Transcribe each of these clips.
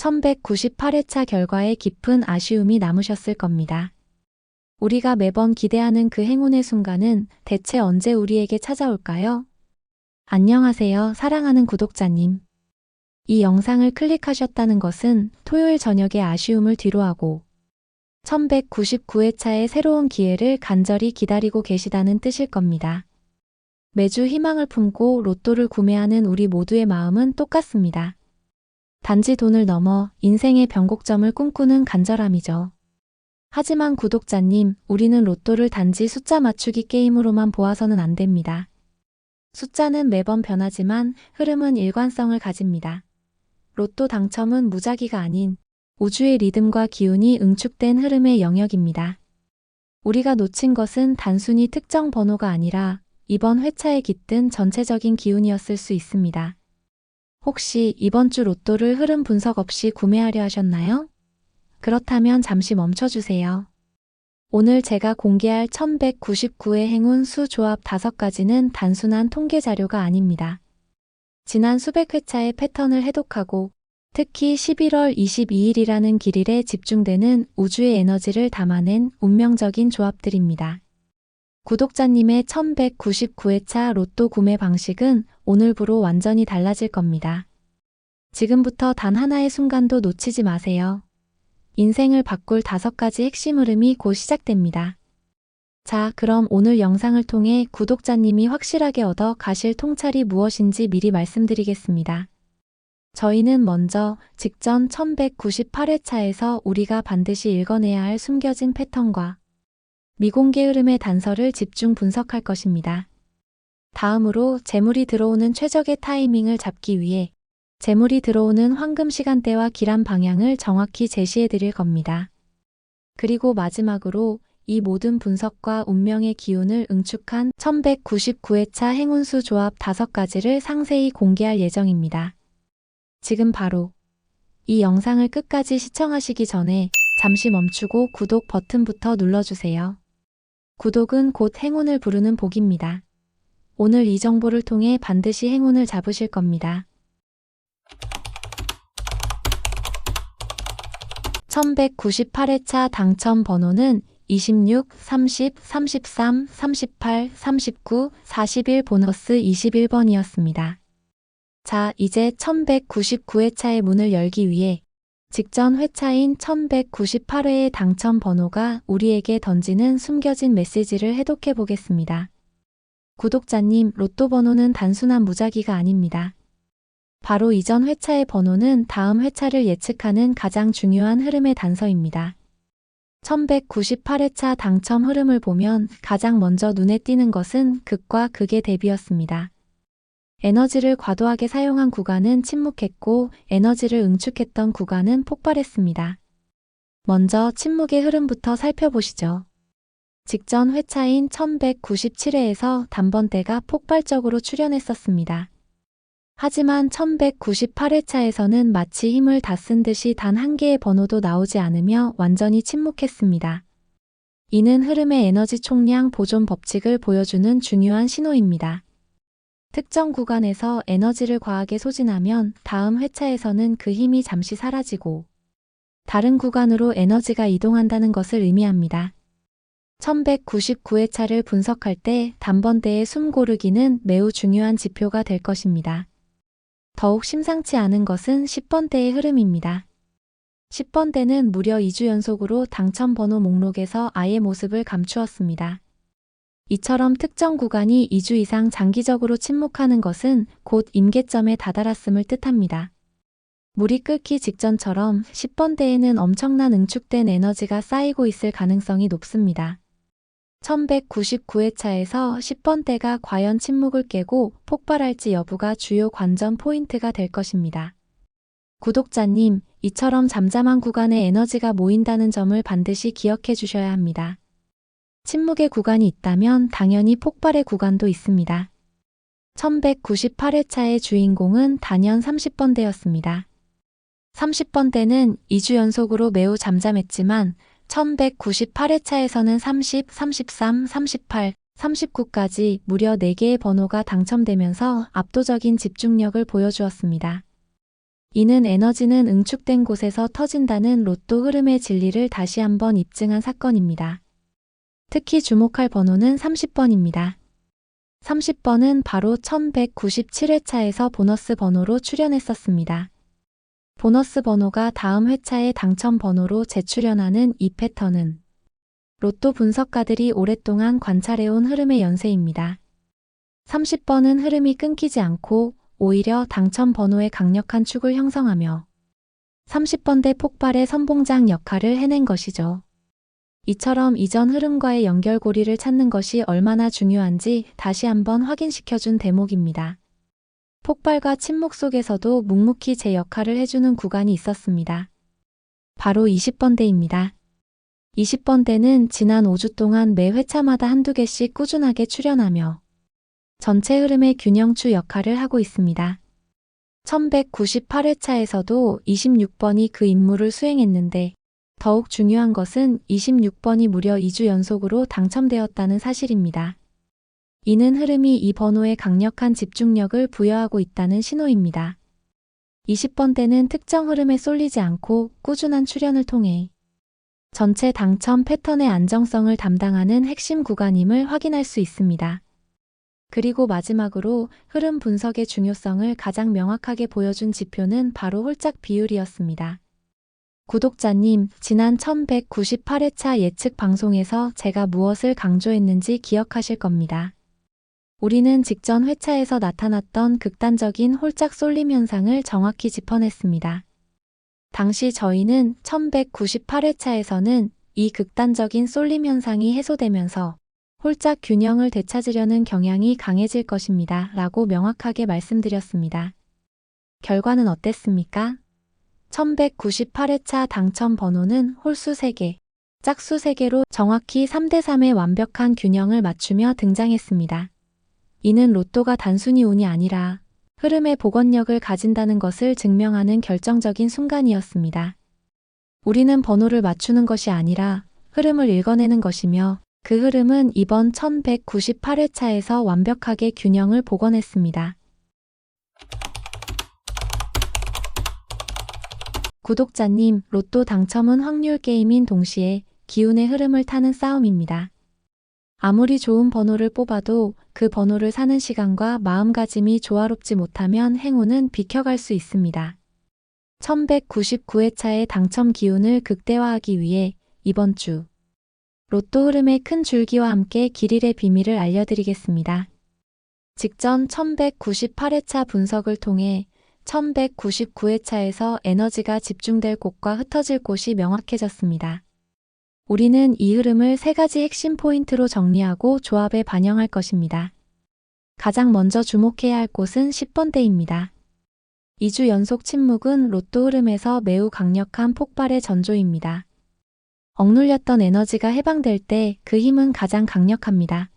1198회차 결과에 깊은 아쉬움이 남으셨을 겁니다. 우리가 매번 기대하는 그 행운의 순간은 대체 언제 우리에게 찾아올까요? 안녕하세요, 사랑하는 구독자님. 이 영상을 클릭하셨다는 것은 토요일 저녁의 아쉬움을 뒤로하고 1199회차의 새로운 기회를 간절히 기다리고 계시다는 뜻일 겁니다. 매주 희망을 품고 로또를 구매하는 우리 모두의 마음은 똑같습니다. 단지 돈을 넘어 인생의 변곡점을 꿈꾸는 간절함이죠. 하지만 구독자님, 우리는 로또를 단지 숫자 맞추기 게임으로만 보아서는 안 됩니다. 숫자는 매번 변하지만 흐름은 일관성을 가집니다. 로또 당첨은 무작위가 아닌 우주의 리듬과 기운이 응축된 흐름의 영역입니다. 우리가 놓친 것은 단순히 특정 번호가 아니라 이번 회차에 깃든 전체적인 기운이었을 수 있습니다. 혹시 이번 주 로또를 흐름 분석 없이 구매하려 하셨나요? 그렇다면 잠시 멈춰주세요. 오늘 제가 공개할 1199의 행운 수 조합 5가지는 단순한 통계 자료가 아닙니다. 지난 수백 회차의 패턴을 해독하고 특히 11월 22일이라는 길일에 집중되는 우주의 에너지를 담아낸 운명적인 조합들입니다. 구독자님의 1199회차 로또 구매 방식은 오늘부로 완전히 달라질 겁니다. 지금부터 단 하나의 순간도 놓치지 마세요. 인생을 바꿀 5가지 핵심 흐름이 곧 시작됩니다. 자, 그럼 오늘 영상을 통해 구독자님이 확실하게 얻어 가실 통찰이 무엇인지 미리 말씀드리겠습니다. 저희는 먼저 직전 1198회차에서 우리가 반드시 읽어내야 할 숨겨진 패턴과 미공개 흐름의 단서를 집중 분석할 것입니다. 다음으로 재물이 들어오는 최적의 타이밍을 잡기 위해 재물이 들어오는 황금 시간대와 길한 방향을 정확히 제시해 드릴 겁니다. 그리고 마지막으로 이 모든 분석과 운명의 기운을 응축한 1199회차 행운수 조합 5가지를 상세히 공개할 예정입니다. 지금 바로 이 영상을 끝까지 시청하시기 전에 잠시 멈추고 구독 버튼부터 눌러주세요. 구독은 곧 행운을 부르는 복입니다. 오늘 이 정보를 통해 반드시 행운을 잡으실 겁니다. 1198회차 당첨 번호는 26, 30, 33, 38, 39, 41 보너스 21번이었습니다. 자, 이제 1199회차의 문을 열기 위해 직전 회차인 1198회의 당첨 번호가 우리에게 던지는 숨겨진 메시지를 해독해 보겠습니다. 구독자님, 로또 번호는 단순한 무작위가 아닙니다. 바로 이전 회차의 번호는 다음 회차를 예측하는 가장 중요한 흐름의 단서입니다. 1198회차 당첨 흐름을 보면 가장 먼저 눈에 띄는 것은 극과 극의 대비였습니다. 에너지를 과도하게 사용한 구간은 침묵했고 에너지를 응축했던 구간은 폭발했습니다. 먼저 침묵의 흐름부터 살펴보시죠. 직전 회차인 1197회에서 단번대가 폭발적으로 출현했었습니다. 하지만 1198회차에서는 마치 힘을 다 쓴 듯이 단 한 개의 번호도 나오지 않으며 완전히 침묵했습니다. 이는 흐름의 에너지 총량 보존 법칙을 보여주는 중요한 신호입니다. 특정 구간에서 에너지를 과하게 소진하면 다음 회차에서는 그 힘이 잠시 사라지고 다른 구간으로 에너지가 이동한다는 것을 의미합니다. 1199회차를 분석할 때 단번대의 숨 고르기는 매우 중요한 지표가 될 것입니다. 더욱 심상치 않은 것은 10번대의 흐름입니다. 10번대는 무려 2주 연속으로 당첨 번호 목록에서 아예 모습을 감추었습니다. 이처럼 특정 구간이 2주 이상 장기적으로 침묵하는 것은 곧 임계점에 다다랐음을 뜻합니다. 물이 끓기 직전처럼 10번대에는 엄청난 응축된 에너지가 쌓이고 있을 가능성이 높습니다. 1199회차에서 10번대가 과연 침묵을 깨고 폭발할지 여부가 주요 관전 포인트가 될 것입니다. 구독자님, 이처럼 잠잠한 구간에 에너지가 모인다는 점을 반드시 기억해 주셔야 합니다. 침묵의 구간이 있다면 당연히 폭발의 구간도 있습니다. 1198회차의 주인공은 단연 30번대였습니다. 30번대는 2주 연속으로 매우 잠잠했지만 1198회차에서는 30, 33, 38, 39까지 무려 4개의 번호가 당첨되면서 압도적인 집중력을 보여주었습니다. 이는 에너지는 응축된 곳에서 터진다는 로또 흐름의 진리를 다시 한번 입증한 사건입니다. 특히 주목할 번호는 30번입니다. 30번은 바로 1197회차에서 보너스 번호로 출연했었습니다. 보너스 번호가 다음 회차의 당첨 번호로 재출연하는 이 패턴은 로또 분석가들이 오랫동안 관찰해온 흐름의 연쇄입니다. 30번은 흐름이 끊기지 않고 오히려 당첨 번호의 강력한 축을 형성하며 30번대 폭발의 선봉장 역할을 해낸 것이죠. 이처럼 이전 흐름과의 연결고리를 찾는 것이 얼마나 중요한지 다시 한번 확인시켜준 대목입니다. 폭발과 침묵 속에서도 묵묵히 제 역할을 해주는 구간이 있었습니다. 바로 20번대입니다. 20번대는 지난 5주 동안 매 회차마다 한두 개씩 꾸준하게 출연하며 전체 흐름의 균형추 역할을 하고 있습니다. 1198회차에서도 26번이 그 임무를 수행했는데 더욱 중요한 것은 26번이 무려 2주 연속으로 당첨되었다는 사실입니다. 이는 흐름이 이 번호에 강력한 집중력을 부여하고 있다는 신호입니다. 20번대는 특정 흐름에 쏠리지 않고 꾸준한 출연을 통해 전체 당첨 패턴의 안정성을 담당하는 핵심 구간임을 확인할 수 있습니다. 그리고 마지막으로 흐름 분석의 중요성을 가장 명확하게 보여준 지표는 바로 홀짝 비율이었습니다. 구독자님, 지난 1198회차 예측 방송에서 제가 무엇을 강조했는지 기억하실 겁니다. 우리는 직전 회차에서 나타났던 극단적인 홀짝 쏠림 현상을 정확히 짚어냈습니다. 당시 저희는 1198회차에서는 이 극단적인 쏠림 현상이 해소되면서 홀짝 균형을 되찾으려는 경향이 강해질 것입니다. 라고 명확하게 말씀드렸습니다. 결과는 어땠습니까? 1198회차 당첨 번호는 홀수 3개, 짝수 3개로 정확히 3대3의 완벽한 균형을 맞추며 등장했습니다. 이는 로또가 단순히 운이 아니라 흐름의 복원력을 가진다는 것을 증명하는 결정적인 순간이었습니다. 우리는 번호를 맞추는 것이 아니라 흐름을 읽어내는 것이며 그 흐름은 이번 1198회차에서 완벽하게 균형을 복원했습니다. 구독자님, 로또 당첨은 확률 게임인 동시에 기운의 흐름을 타는 싸움입니다. 아무리 좋은 번호를 뽑아도 그 번호를 사는 시간과 마음가짐이 조화롭지 못하면 행운은 비켜갈 수 있습니다. 1199회차의 당첨 기운을 극대화하기 위해 이번 주 로또 흐름의 큰 줄기와 함께 길일의 비밀을 알려드리겠습니다. 직전 1198회차 분석을 통해 1199회차에서 에너지가 집중될 곳과 흩어질 곳이 명확해졌습니다. 우리는 이 흐름을 3가지 핵심 포인트로 정리하고 조합에 반영할 것입니다. 가장 먼저 주목해야 할 곳은 10번대입니다. 2주 연속 침묵은 로또 흐름에서 매우 강력한 폭발의 전조입니다. 억눌렸던 에너지가 해방될 때 그 힘은 가장 강력합니다.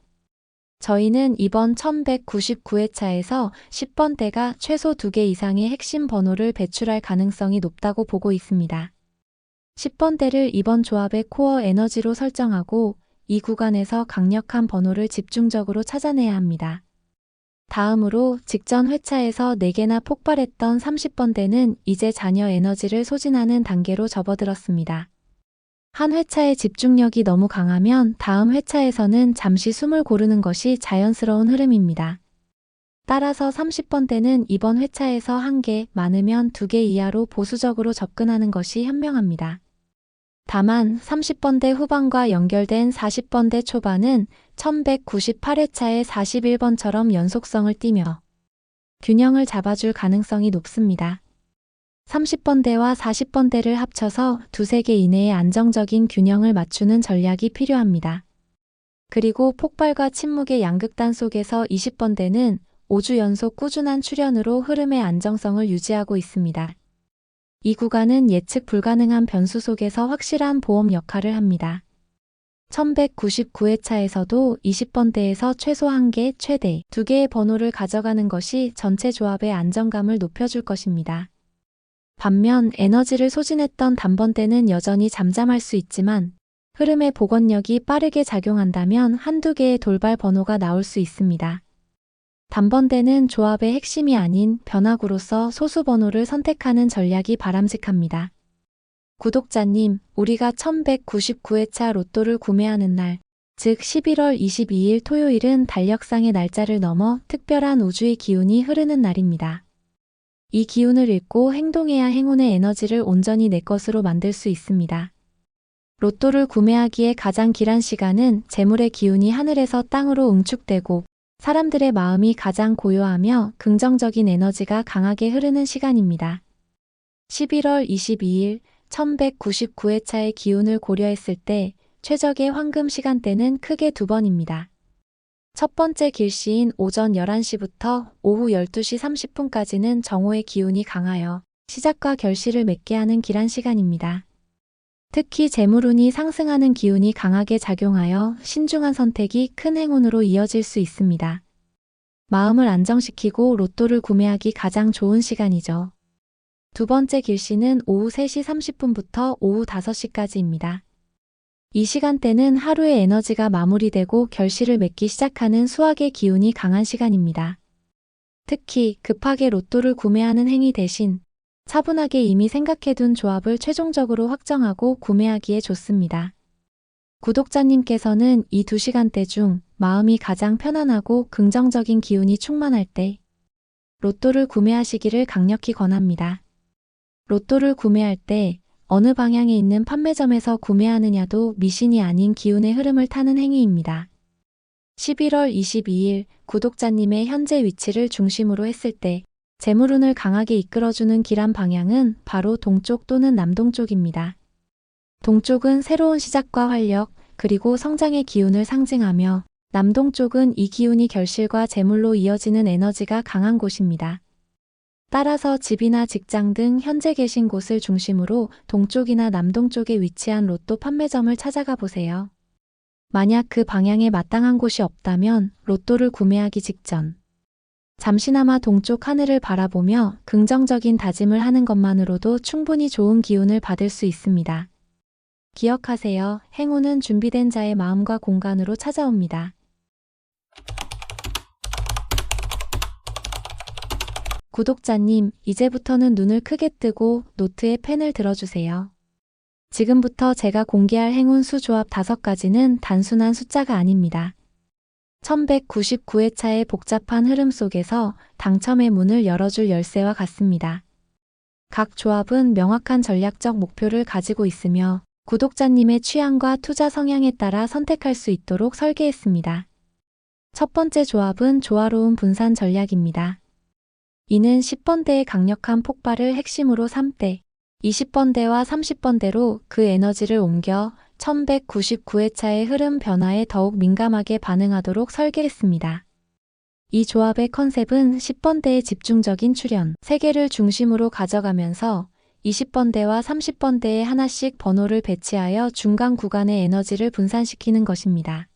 저희는 이번 1199회차에서 10번대가 최소 2개 이상의 핵심 번호를 배출할 가능성이 높다고 보고 있습니다. 10번대를 이번 조합의 코어 에너지로 설정하고 이 구간에서 강력한 번호를 집중적으로 찾아내야 합니다. 다음으로 직전 회차에서 4개나 폭발했던 30번대는 이제 잔여 에너지를 소진하는 단계로 접어들었습니다. 한 회차의 집중력이 너무 강하면 다음 회차에서는 잠시 숨을 고르는 것이 자연스러운 흐름입니다. 따라서 30번대는 이번 회차에서 1개, 많으면 2개 이하로 보수적으로 접근하는 것이 현명합니다. 다만 30번대 후반과 연결된 40번대 초반은 1198회차의 41번처럼 연속성을 띠며 균형을 잡아줄 가능성이 높습니다. 30번대와 40번대를 합쳐서 2-3개 이내의 안정적인 균형을 맞추는 전략이 필요합니다. 그리고 폭발과 침묵의 양극단 속에서 20번대는 5주 연속 꾸준한 출연으로 흐름의 안정성을 유지하고 있습니다. 이 구간은 예측 불가능한 변수 속에서 확실한 보험 역할을 합니다. 1199회차에서도 20번대에서 최소 1개, 최대 2개의 번호를 가져가는 것이 전체 조합의 안정감을 높여줄 것입니다. 반면 에너지를 소진했던 단번대는 여전히 잠잠할 수 있지만 흐름의 복원력이 빠르게 작용한다면 한두 개의 돌발 번호가 나올 수 있습니다. 단번대는 조합의 핵심이 아닌 변화구로서 소수 번호를 선택하는 전략이 바람직합니다. 구독자님, 우리가 1199회차 로또를 구매하는 날, 즉 11월 22일 토요일은 달력상의 날짜를 넘어 특별한 우주의 기운이 흐르는 날입니다. 이 기운을 읽고 행동해야 행운의 에너지를 온전히 내 것으로 만들 수 있습니다. 로또를 구매하기에 가장 길한 시간은 재물의 기운이 하늘에서 땅으로 응축되고 사람들의 마음이 가장 고요하며 긍정적인 에너지가 강하게 흐르는 시간입니다. 11월 22일 1199회차의 기운을 고려했을 때 최적의 황금 시간대는 크게 두 번입니다. 첫 번째 길시인 오전 11시부터 오후 12시 30분까지는 정오의 기운이 강하여 시작과 결실을 맺게 하는 길한 시간입니다. 특히 재물운이 상승하는 기운이 강하게 작용하여 신중한 선택이 큰 행운으로 이어질 수 있습니다. 마음을 안정시키고 로또를 구매하기 가장 좋은 시간이죠. 두 번째 길시는 오후 3시 30분부터 오후 5시까지입니다. 이 시간대는 하루의 에너지가 마무리되고 결실을 맺기 시작하는 수학의 기운이 강한 시간입니다. 특히 급하게 로또를 구매하는 행위 대신 차분하게 이미 생각해둔 조합을 최종적으로 확정하고 구매하기에 좋습니다. 구독자님께서는 이 두 시간대 중 마음이 가장 편안하고 긍정적인 기운이 충만할 때 로또를 구매하시기를 강력히 권합니다. 로또를 구매할 때 어느 방향에 있는 판매점에서 구매하느냐도 미신이 아닌 기운의 흐름을 타는 행위입니다. 11월 22일 구독자님의 현재 위치를 중심으로 했을 때 재물운을 강하게 이끌어주는 길한 방향은 바로 동쪽 또는 남동쪽입니다. 동쪽은 새로운 시작과 활력, 그리고 성장의 기운을 상징하며 남동쪽은 이 기운이 결실과 재물로 이어지는 에너지가 강한 곳입니다. 따라서 집이나 직장 등 현재 계신 곳을 중심으로 동쪽이나 남동쪽에 위치한 로또 판매점을 찾아가 보세요. 만약 그 방향에 마땅한 곳이 없다면 로또를 구매하기 직전 잠시나마 동쪽 하늘을 바라보며 긍정적인 다짐을 하는 것만으로도 충분히 좋은 기운을 받을 수 있습니다. 기억하세요. 행운은 준비된 자의 마음과 공간으로 찾아옵니다. 구독자님, 이제부터는 눈을 크게 뜨고 노트에 펜을 들어주세요. 지금부터 제가 공개할 행운 수 조합 5가지는 단순한 숫자가 아닙니다. 1199회차의 복잡한 흐름 속에서 당첨의 문을 열어줄 열쇠와 같습니다. 각 조합은 명확한 전략적 목표를 가지고 있으며 구독자님의 취향과 투자 성향에 따라 선택할 수 있도록 설계했습니다. 첫 번째 조합은 조화로운 분산 전략입니다. 이는 10번대의 강력한 폭발을 핵심으로 3대, 20번대와 30번대로 그 에너지를 옮겨 1199회차의 흐름 변화에 더욱 민감하게 반응하도록 설계했습니다. 이 조합의 컨셉은 10번대의 집중적인 출현, 3개를 중심으로 가져가면서 20번대와 30번대에 하나씩 번호를 배치하여 중간 구간의 에너지를 분산시키는 것입니다.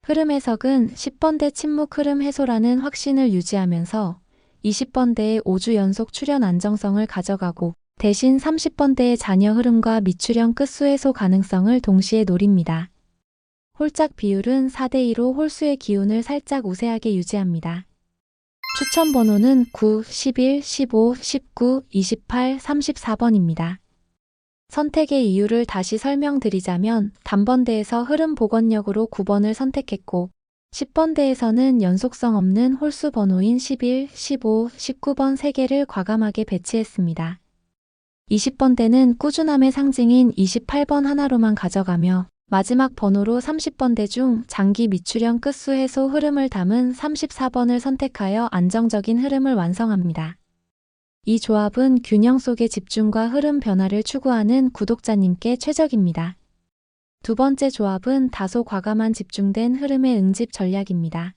흐름 해석은 10번대 침묵 흐름 해소라는 확신을 유지하면서 20번대의 5주 연속 출현 안정성을 가져가고 대신 30번대의 잔여 흐름과 미출현 끝수 해소 가능성을 동시에 노립니다. 홀짝 비율은 4대2로 홀수의 기운을 살짝 우세하게 유지합니다. 추천 번호는 9, 11, 15, 19, 28, 34번입니다. 선택의 이유를 다시 설명드리자면 단번대에서 흐름 복원력으로 9번을 선택했고 10번대에서는 연속성 없는 홀수 번호인 11, 15, 19번 3개를 과감하게 배치했습니다. 20번대는 꾸준함의 상징인 28번 하나로만 가져가며 마지막 번호로 30번대 중 장기 미출현 끝수 해소 흐름을 담은 34번을 선택하여 안정적인 흐름을 완성합니다. 이 조합은 균형 속의 집중과 흐름 변화를 추구하는 구독자님께 최적입니다. 두 번째 조합은 다소 과감한 집중된 흐름의 응집 전략입니다.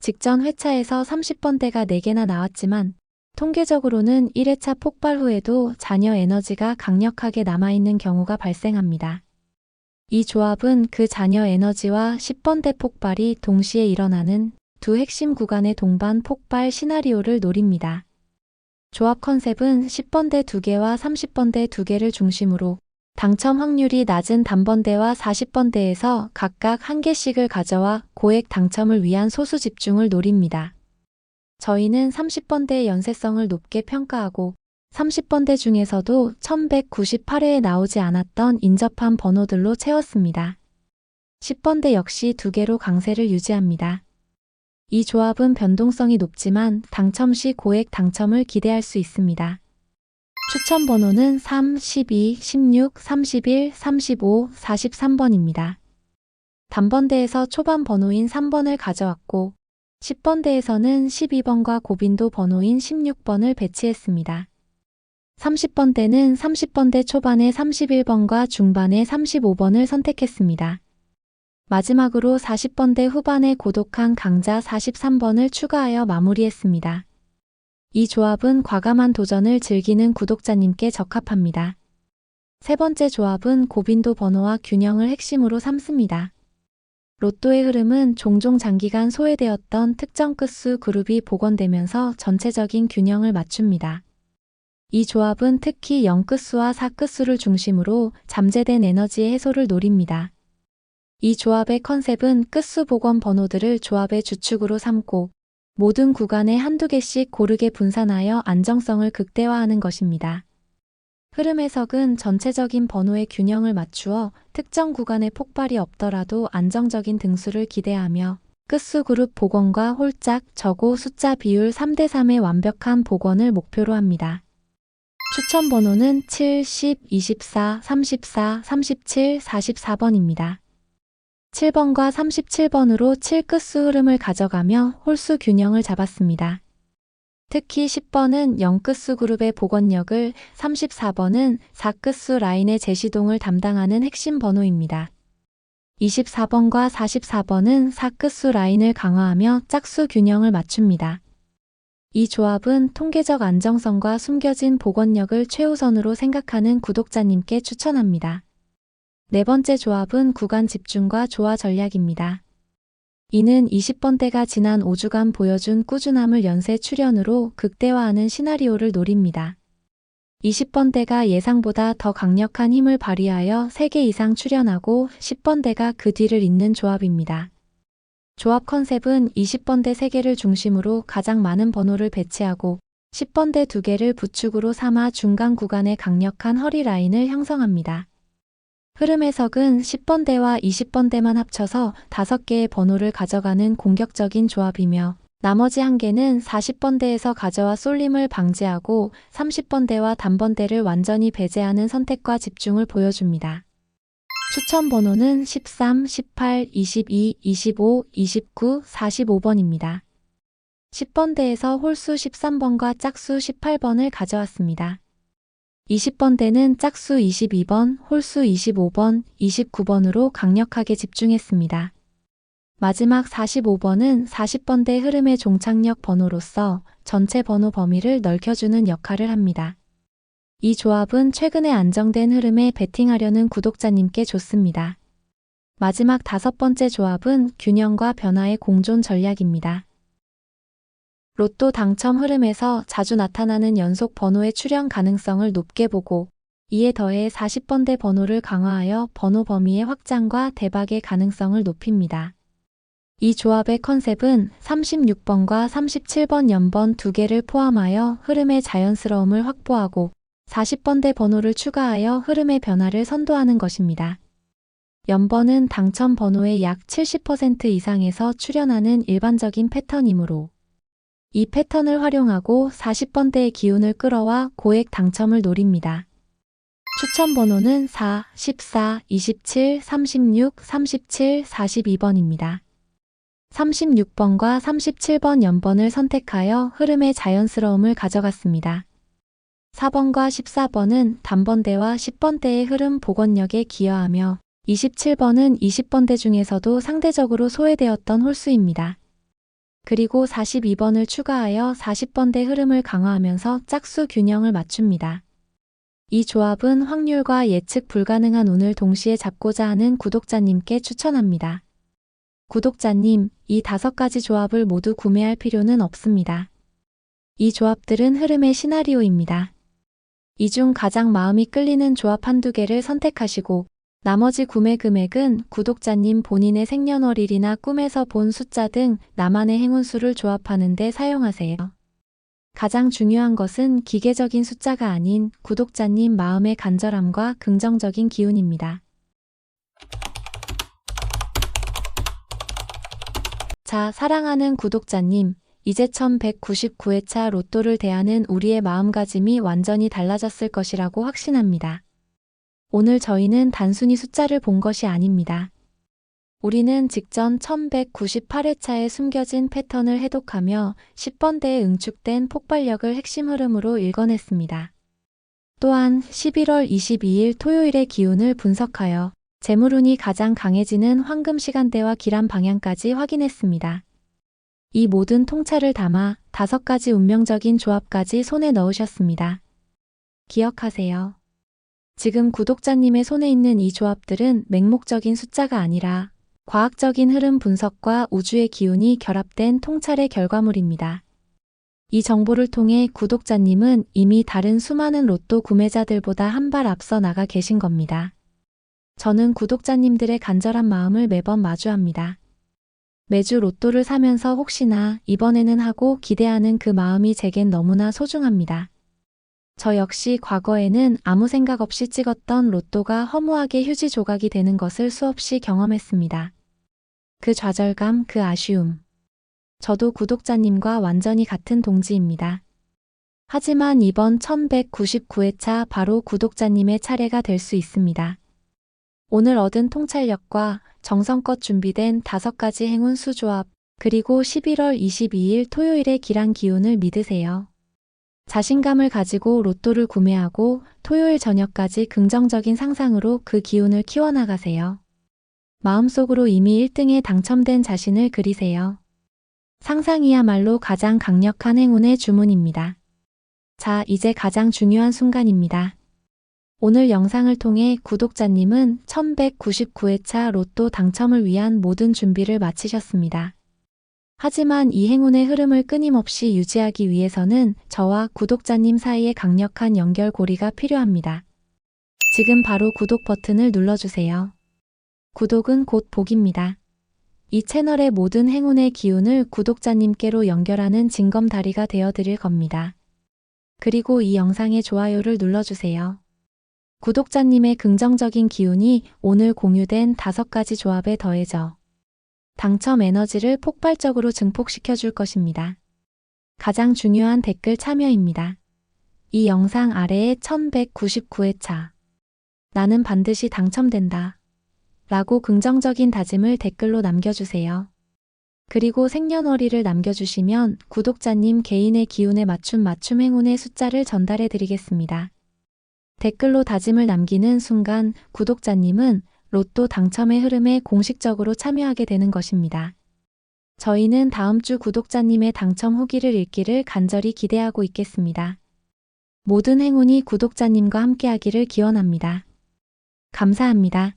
직전 회차에서 30번대가 4개나 나왔지만 통계적으로는 1회차 폭발 후에도 잔여 에너지가 강력하게 남아있는 경우가 발생합니다. 이 조합은 그 잔여 에너지와 10번대 폭발이 동시에 일어나는 두 핵심 구간의 동반 폭발 시나리오를 노립니다. 조합 컨셉은 10번대 2개와 30번대 2개를 중심으로 당첨 확률이 낮은 단번대와 40번대에서 각각 1개씩을 가져와 고액 당첨을 위한 소수 집중을 노립니다. 저희는 30번대의 연쇄성을 높게 평가하고 30번대 중에서도 1198회에 나오지 않았던 인접한 번호들로 채웠습니다. 10번대 역시 2개로 강세를 유지합니다. 이 조합은 변동성이 높지만 당첨 시 고액 당첨을 기대할 수 있습니다. 추천 번호는 3, 12, 16, 31, 35, 43번입니다. 단번대에서 초반 번호인 3번을 가져왔고 10번대에서는 12번과 고빈도 번호인 16번을 배치했습니다. 30번대는 30번대 초반에 31번과 중반에 35번을 선택했습니다. 마지막으로 40번대 후반에 고독한 강자 43번을 추가하여 마무리했습니다. 이 조합은 과감한 도전을 즐기는 구독자님께 적합합니다. 세 번째 조합은 고빈도 번호와 균형을 핵심으로 삼습니다. 로또의 흐름은 종종 장기간 소외되었던 특정 끝수 그룹이 복원되면서 전체적인 균형을 맞춥니다. 이 조합은 특히 0끝수와 4끝수를 중심으로 잠재된 에너지의 해소를 노립니다. 이 조합의 컨셉은 끝수 복원 번호들을 조합의 주축으로 삼고 모든 구간에 한두 개씩 고르게 분산하여 안정성을 극대화하는 것입니다. 흐름 해석은 전체적인 번호의 균형을 맞추어 특정 구간에 폭발이 없더라도 안정적인 등수를 기대하며 끝수 그룹 복원과 홀짝, 저고 숫자 비율 3대3의 완벽한 복원을 목표로 합니다. 추천 번호는 7, 10, 24, 34, 37, 44번입니다. 7번과 37번으로 7끝수 흐름을 가져가며 홀수 균형을 잡았습니다. 특히 10번은 0끝수 그룹의 복원력을, 34번은 4끝수 라인의 재시동을 담당하는 핵심 번호입니다. 24번과 44번은 4끝수 라인을 강화하며 짝수 균형을 맞춥니다. 이 조합은 통계적 안정성과 숨겨진 복원력을 최우선으로 생각하는 구독자님께 추천합니다. 네 번째 조합은 구간 집중과 조화 전략입니다. 이는 20번대가 지난 5주간 보여준 꾸준함을 연쇄 출현으로 극대화하는 시나리오를 노립니다. 20번대가 예상보다 더 강력한 힘을 발휘하여 3개 이상 출현하고 10번대가 그 뒤를 잇는 조합입니다. 조합 컨셉은 20번대 3개를 중심으로 가장 많은 번호를 배치하고 10번대 2개를 부축으로 삼아 중간 구간의 강력한 허리 라인을 형성합니다. 흐름 해석은 10번대와 20번대만 합쳐서 5개의 번호를 가져가는 공격적인 조합이며 나머지 1개는 40번대에서 가져와 쏠림을 방지하고 30번대와 단번대를 완전히 배제하는 선택과 집중을 보여줍니다. 추천 번호는 13, 18, 22, 25, 29, 45번입니다. 10번대에서 홀수 13번과 짝수 18번을 가져왔습니다. 20번대는 짝수 22번, 홀수 25번, 29번으로 강력하게 집중했습니다. 마지막 45번은 40번대 흐름의 종착역 번호로서 전체 번호 범위를 넓혀주는 역할을 합니다. 이 조합은 최근에 안정된 흐름에 베팅하려는 구독자님께 좋습니다. 마지막 5번째 조합은 균형과 변화의 공존 전략입니다. 로또 당첨 흐름에서 자주 나타나는 연속 번호의 출현 가능성을 높게 보고 이에 더해 40번대 번호를 강화하여 번호 범위의 확장과 대박의 가능성을 높입니다. 이 조합의 컨셉은 36번과 37번 연번 2개를 포함하여 흐름의 자연스러움을 확보하고 40번대 번호를 추가하여 흐름의 변화를 선도하는 것입니다. 연번은 당첨 번호의 약 70% 이상에서 출현하는 일반적인 패턴이므로 이 패턴을 활용하고 40번대의 기운을 끌어와 고액 당첨을 노립니다. 추천 번호는 4, 14, 27, 36, 37, 42번입니다. 36번과 37번 연번을 선택하여 흐름의 자연스러움을 가져갔습니다. 4번과 14번은 단번대와 10번대의 흐름 복원력에 기여하며 27번은 20번대 중에서도 상대적으로 소외되었던 홀수입니다. 그리고 42번을 추가하여 40번대 흐름을 강화하면서 짝수 균형을 맞춥니다. 이 조합은 확률과 예측 불가능한 운을 동시에 잡고자 하는 구독자님께 추천합니다. 구독자님, 이 5가지 조합을 모두 구매할 필요는 없습니다. 이 조합들은 흐름의 시나리오입니다. 이 중 가장 마음이 끌리는 조합 한두 개를 선택하시고 나머지 구매 금액은 구독자님 본인의 생년월일이나 꿈에서 본 숫자 등 나만의 행운수를 조합하는 데 사용하세요. 가장 중요한 것은 기계적인 숫자가 아닌 구독자님 마음의 간절함과 긍정적인 기운입니다. 자, 사랑하는 구독자님, 이제 1199회차 로또를 대하는 우리의 마음가짐이 완전히 달라졌을 것이라고 확신합니다. 오늘 저희는 단순히 숫자를 본 것이 아닙니다. 우리는 직전 1198회차에 숨겨진 패턴을 해독하며 10번대에 응축된 폭발력을 핵심 흐름으로 읽어냈습니다. 또한 11월 22일 토요일의 기운을 분석하여 재물운이 가장 강해지는 황금 시간대와 기란 방향까지 확인했습니다. 이 모든 통찰을 담아 5가지 운명적인 조합까지 손에 넣으셨습니다. 기억하세요. 지금 구독자님의 손에 있는 이 조합들은 맹목적인 숫자가 아니라 과학적인 흐름 분석과 우주의 기운이 결합된 통찰의 결과물입니다. 이 정보를 통해 구독자님은 이미 다른 수많은 로또 구매자들보다 한 발 앞서 나가 계신 겁니다. 저는 구독자님들의 간절한 마음을 매번 마주합니다. 매주 로또를 사면서 혹시나 이번에는 하고 기대하는 그 마음이 제겐 너무나 소중합니다. 저 역시 과거에는 아무 생각 없이 찍었던 로또가 허무하게 휴지 조각이 되는 것을 수없이 경험했습니다. 그 좌절감, 그 아쉬움. 저도 구독자님과 완전히 같은 동지입니다. 하지만 이번 1199회차 바로 구독자님의 차례가 될 수 있습니다. 오늘 얻은 통찰력과 정성껏 준비된 5가지 행운 수조합, 그리고 11월 22일 토요일의 기란 기운을 믿으세요. 자신감을 가지고 로또를 구매하고 토요일 저녁까지 긍정적인 상상으로 그 기운을 키워나가세요. 마음속으로 이미 1등에 당첨된 자신을 그리세요. 상상이야말로 가장 강력한 행운의 주문입니다. 자, 이제 가장 중요한 순간입니다. 오늘 영상을 통해 구독자님은 1199회차 로또 당첨을 위한 모든 준비를 마치셨습니다. 하지만 이 행운의 흐름을 끊임없이 유지하기 위해서는 저와 구독자님 사이에 강력한 연결고리가 필요합니다. 지금 바로 구독 버튼을 눌러주세요. 구독은 곧 복입니다. 이 채널의 모든 행운의 기운을 구독자님께로 연결하는 징검다리가 되어드릴 겁니다. 그리고 이 영상에 좋아요를 눌러주세요. 구독자님의 긍정적인 기운이 오늘 공유된 5가지 조합에 더해져 당첨 에너지를 폭발적으로 증폭시켜 줄 것입니다. 가장 중요한 댓글 참여입니다. 이 영상 아래에 1199회차 나는 반드시 당첨된다 라고 긍정적인 다짐을 댓글로 남겨주세요. 그리고 생년월일을 남겨주시면 구독자님 개인의 기운에 맞춘 행운의 숫자를 전달해 드리겠습니다. 댓글로 다짐을 남기는 순간 구독자님은 로또 당첨의 흐름에 공식적으로 참여하게 되는 것입니다. 저희는 다음 주 구독자님의 당첨 후기를 읽기를 간절히 기대하고 있겠습니다. 모든 행운이 구독자님과 함께하기를 기원합니다. 감사합니다.